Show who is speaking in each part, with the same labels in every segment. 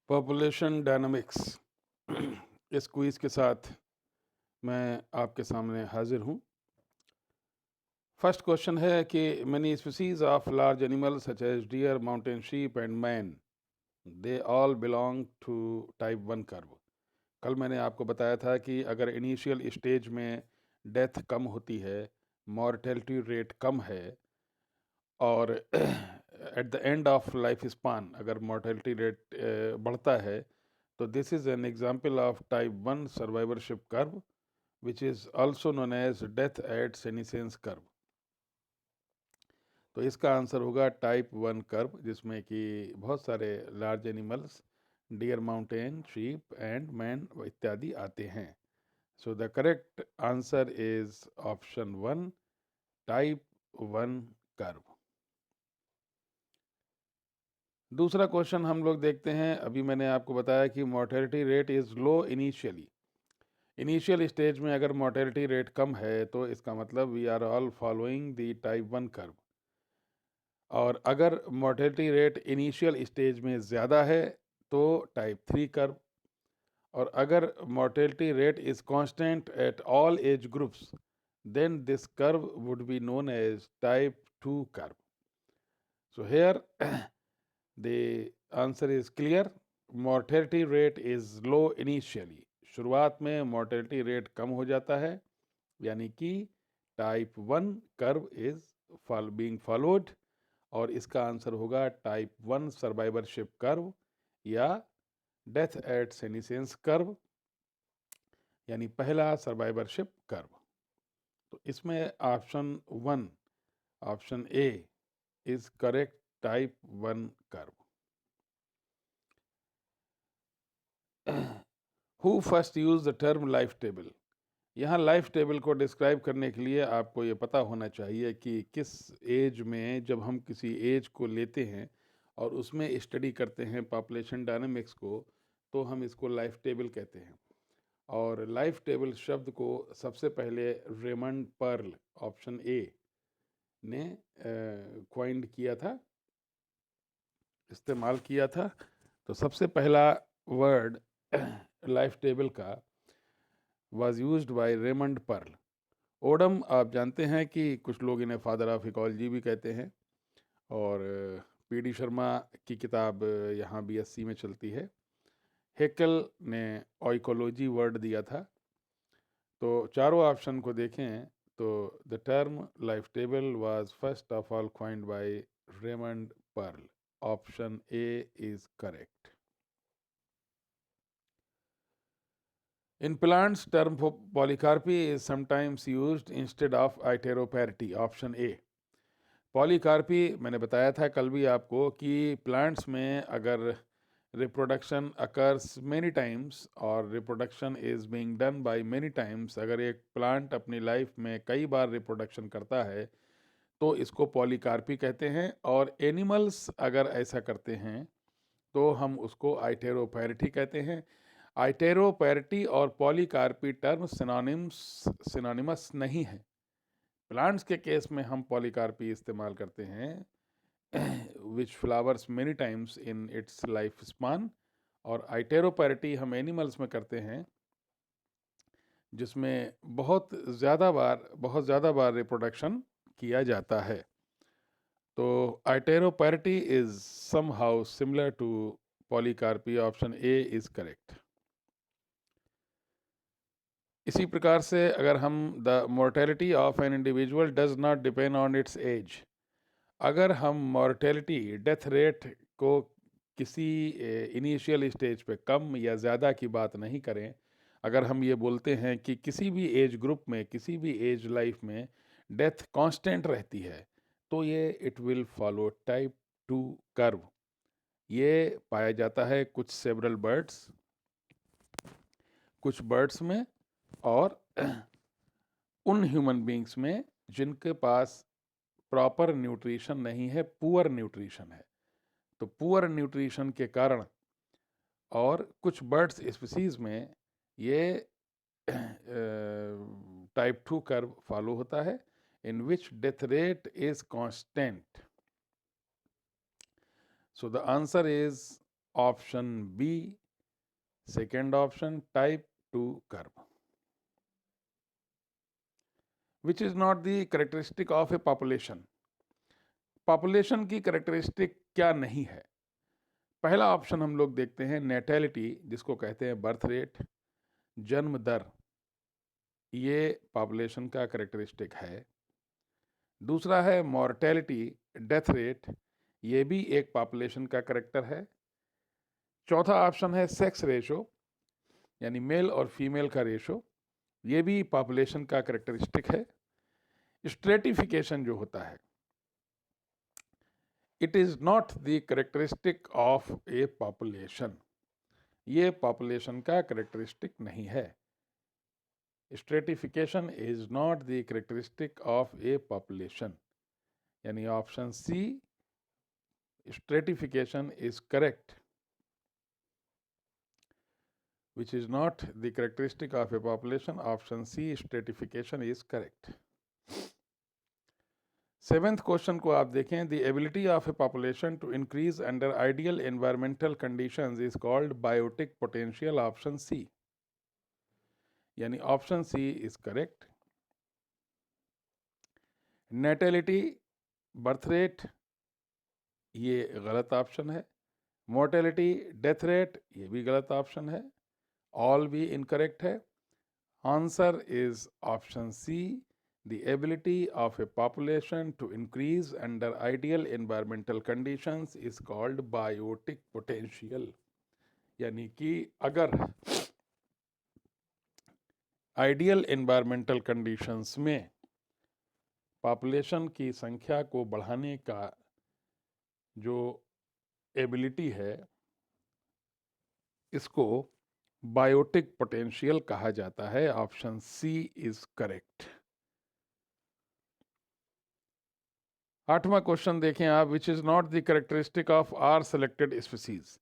Speaker 1: Population dynamics इस quiz के साथ मैं आपके सामने हाजिर हूँ। फर्स्ट क्वेश्चन है कि many species of large animals such as deer, mountain sheep and man, they all belong to type 1 curve। कल मैंने आपको बताया था कि अगर इनिशियल स्टेज में डेथ कम होती है, मॉर्टेलिटी रेट कम है और at the end of life span अगर मॉर्टेलिटी रेट बढ़ता है, तो this is an example of type 1 survivorship curve which is also known as death at senescence curve. तो इसका आंसर होगा टाइप 1 कर्व, जिसमें कि बहुत सारे large animals, deer, mountain sheep and man इत्यादि आते हैं। So the correct answer is option 1, type 1 curve. दूसरा क्वेश्चन हम लोग देखते हैं। अभी मैंने आपको बताया कि mortality rate is low initially. Initial stage में अगर मोर्टेलिटी रेट कम है तो इसका मतलब we are all following the type 1 curve. और अगर मोर्टेलिटी रेट इनिशियल स्टेज में ज़्यादा है तो टाइप 3 कर्व। और अगर mortality rate is constant at all age groups then this curve would be known as type 2 curve. So here The answer is clear. Mortality rate is low initially. शुरुआत में mortality rate कम हो जाता है, यानी कि type 1 curve is being followed, और इसका answer होगा टाइप 1 सर्वाइवरशिप कर्व या डेथ एट सेनिसेंस कर्व, यानी पहला सर्वाइवरशिप कर्व। तो इसमें option 1, option A is correct, type 1 curve. Who first use the term life table. यहाँ लाइफ टेबल को डिस्क्राइब करने के लिए आपको ये पता होना चाहिए कि किस एज में जब हम किसी एज को लेते हैं और उसमें स्टडी करते हैं पॉपुलेशन डायनामिक्स को, तो हम इसको लाइफ टेबल कहते हैं। और लाइफ टेबल शब्द को सबसे पहले रेमंड पर्ल, ऑप्शन ए, ने क्वाइंड किया था, इस्तेमाल किया था। तो सबसे पहला वर्ड लाइफ टेबल का was used by Raymond Pearl. Odum आप जानते हैं कि कुछ लोग इन्हें फादर ऑफ इकोलॉजी भी कहते हैं, और पी.डी. शर्मा की किताब यहाँ बीएससी में चलती है। हेकल ने ओइकोलॉजी वर्ड दिया था। तो चारों ऑप्शन को देखें तो the term life table was first of all coined by Raymond Pearl. Option A is correct. In plants, term for polycarpy is sometimes used instead of iteroparity. Option A. पॉलीकार्पी मैंने बताया था कल भी आपको कि प्लांट्स में अगर रिप्रोडक्शन अकर्स मेनी टाइम्स और reproduction is being done by many times, अगर एक प्लांट अपनी लाइफ में कई बार रिप्रोडक्शन करता है तो इसको पॉलीकार्पी कहते हैं। और एनिमल्स अगर ऐसा करते हैं तो हम उसको आइटेरोपैरिटी कहते हैं। आइटेरोपैरिटी और पॉलीकार्पी टर्म सिनोनिमस नहीं है। प्लांट्स के केस में हम पॉलीकार्पी इस्तेमाल करते हैं विच flowers many times in its life span, और आइटेरोपैरिटी हम एनिमल्स में करते हैं जिसमें बहुत ज़्यादा बार रिप्रोडक्शन किया जाता है। तो iteroparity is somehow similar to polycarpy. Option A is correct. इसी प्रकार से अगर हम the mortality of an individual does not depend on its age, अगर हम मोर्टेलिटी डेथ रेट को किसी इनिशियल स्टेज पे कम या ज़्यादा की बात नहीं करें, अगर हम ये बोलते हैं कि किसी भी एज ग्रुप में, किसी भी एज लाइफ में डेथ कांस्टेंट रहती है, तो ये it will follow type 2 curve. ये पाया जाता है कुछ सेवरल बर्ड्स, कुछ बर्ड्स में, और उन ह्यूमन बींग्स में जिनके पास प्रॉपर न्यूट्रिशन नहीं है, पुअर न्यूट्रिशन है। तो पुअर न्यूट्रिशन के कारण और कुछ बर्ड्स स्पीसीज में ये टाइप 2 कर्व फॉलो होता है, in which death rate is constant. So the answer is option B, second option, type 2 curve. Which is not the characteristic of a population. Population की characteristic क्या नहीं है? पहला option हम लोग देखते हैं नेटेलिटी, जिसको कहते हैं बर्थ रेट, जन्म दर, ये पॉपुलेशन का कैरेक्टरिस्टिक है। दूसरा है मॉर्टेलिटी, डेथ रेट, ये भी एक पॉपुलेशन का कैरेक्टर है। चौथा ऑप्शन है सेक्स रेशो, यानी मेल और फीमेल का रेशो, ये भी पॉपुलेशन का कैरेक्टरिस्टिक है। स्ट्रेटिफिकेशन जो होता है, it is not the characteristic of a population, ये पॉपुलेशन का कैरेक्टरिस्टिक नहीं है। Stratification is not the characteristic of a population, यानी option C, stratification is correct, which is not the characteristic of a population. Option C, stratification is correct. Seventh question को आप देखें, the ability of a population to increase under ideal environmental conditions is called biotic potential. Option C, यानी option C is correct. Natality, birth rate, ये गलत option है। Mortality, death rate, ये भी गलत ऑप्शन है। ऑल भी इनकरेक्ट है। Answer is option C, the ability of a population to increase under ideal environmental conditions is called biotic potential, यानी कि अगर आइडियल एनवायरमेंटल कंडीशंस में पॉपुलेशन की संख्या को बढ़ाने का जो एबिलिटी है, इसको बायोटिक पोटेंशियल कहा जाता है। Option C is correct. आठवां क्वेश्चन देखें आप, which is not the characteristic of R selected species.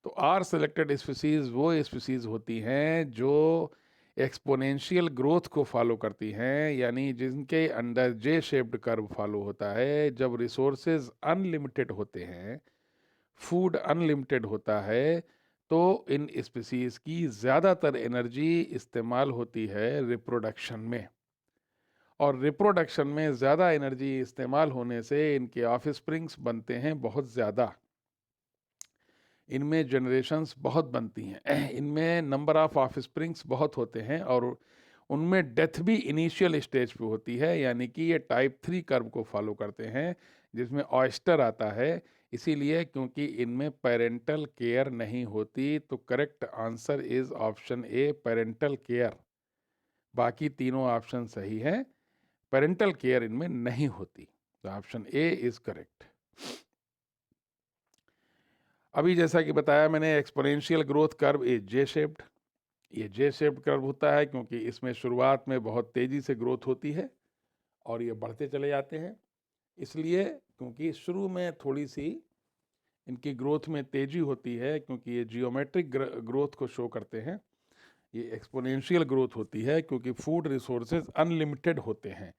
Speaker 1: तो आर सेलेक्टेड स्पीसीज वो स्पीसीज होती हैं जो एक्सपोनेंशियल ग्रोथ को फॉलो करती हैं, यानी जिनके अंडर जे शेप्ड कर्व फॉलो होता है। जब रिसोर्सेज अनलिमिटेड होते हैं, फूड अनलिमिटेड होता है, तो इन स्पीसीज की ज़्यादातर एनर्जी इस्तेमाल होती है रिप्रोडक्शन में, और रिप्रोडक्शन में ज़्यादा एनर्जी इस्तेमाल होने से इनके ऑफस्प्रिंग्स बनते हैं बहुत ज़्यादा, इनमें जनरेशन्स बहुत बनती हैं, इनमें नंबर ऑफ ऑफस्प्रिंग्स बहुत होते हैं, और उनमें डेथ भी इनिशियल स्टेज पे होती है, यानी कि ये टाइप 3 कर्व को फॉलो करते हैं, जिसमें ऑयस्टर आता है। इसीलिए क्योंकि इनमें पेरेंटल केयर नहीं होती, तो correct answer is option A, parental care. बाकी तीनों ऑप्शन सही हैं, पेरेंटल केयर इनमें नहीं होती, तो ऑप्शन ए इज करेक्ट। अभी जैसा कि बताया मैंने, exponential growth curve is J shaped. ये जे शेप्ड कर्व होता है क्योंकि इसमें शुरुआत में बहुत तेज़ी से ग्रोथ होती है और ये बढ़ते चले जाते हैं, इसलिए क्योंकि शुरू में थोड़ी सी इनकी ग्रोथ में तेज़ी होती है, क्योंकि ये जियोमेट्रिक ग्रोथ को शो करते हैं। ये एक्सपोनेंशियल ग्रोथ होती है क्योंकि फूड रिसोर्सेज अनलिमिटेड होते हैं।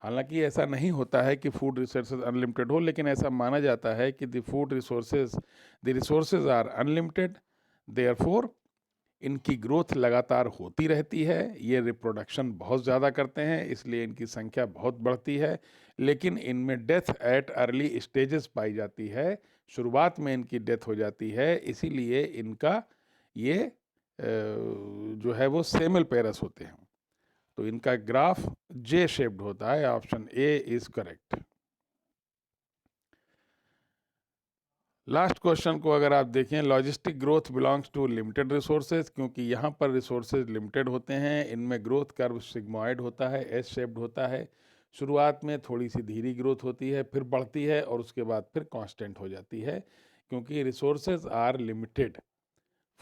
Speaker 1: हालांकि ऐसा नहीं होता है कि फूड रिसोर्सेज अनलिमिटेड हो, लेकिन ऐसा माना जाता है कि the resources are unlimited, therefore इनकी ग्रोथ लगातार होती रहती है। ये रिप्रोडक्शन बहुत ज़्यादा करते हैं, इसलिए इनकी संख्या बहुत बढ़ती है, लेकिन इनमें डेथ एट अर्ली स्टेजेस पाई जाती है, शुरुआत में इनकी डेथ हो जाती है। इसीलिए इनका ये जो है वो सेमल पेरस होते हैं, तो इनका ग्राफ जे शेप्ड होता है। Option A is correct. Last question को अगर आप देखें, logistic growth belongs to limited resources, क्योंकि यहाँ पर रिसोर्सेज लिमिटेड होते हैं। इनमें ग्रोथ कर्व सिग्मॉइड होता है, एस शेप्ड होता है। शुरुआत में थोड़ी सी धीरी ग्रोथ होती है, फिर बढ़ती है और उसके बाद फिर कांस्टेंट हो जाती है, क्योंकि रिसोर्सेज आर लिमिटेड।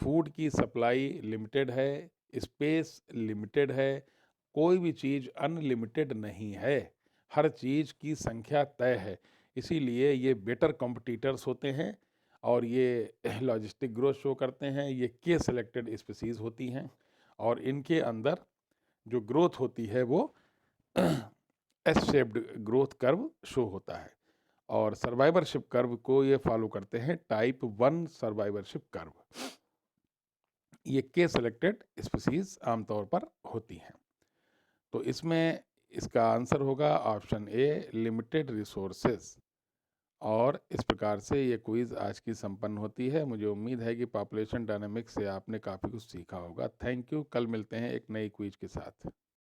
Speaker 1: फूड की सप्लाई लिमिटेड है, स्पेस लिमिटेड है, कोई भी चीज़ अनलिमिटेड नहीं है, हर चीज़ की संख्या तय है। इसीलिए ये बेटर कॉम्पिटिटर्स होते हैं और ये लॉजिस्टिक ग्रोथ शो करते हैं। ये के सेलेक्टेड स्पीसीज़ होती हैं और इनके अंदर जो ग्रोथ होती है वो S shaped growth curve show होता है। और सर्वाइवरशिप कर्व को ये फॉलो करते हैं टाइप 1 सर्वाइवरशिप कर्व। ये के सेलेक्टेड स्पीसीज आमतौर पर होती हैं। तो इसमें इसका आंसर होगा ऑप्शन ए, लिमिटेड रिसोर्सेज। और इस प्रकार से ये क्विज़ आज की संपन्न होती है। मुझे उम्मीद है कि पॉपुलेशन डायनामिक्स से आपने काफ़ी कुछ सीखा होगा। Thank you. कल मिलते हैं एक नई क्विज़ के साथ।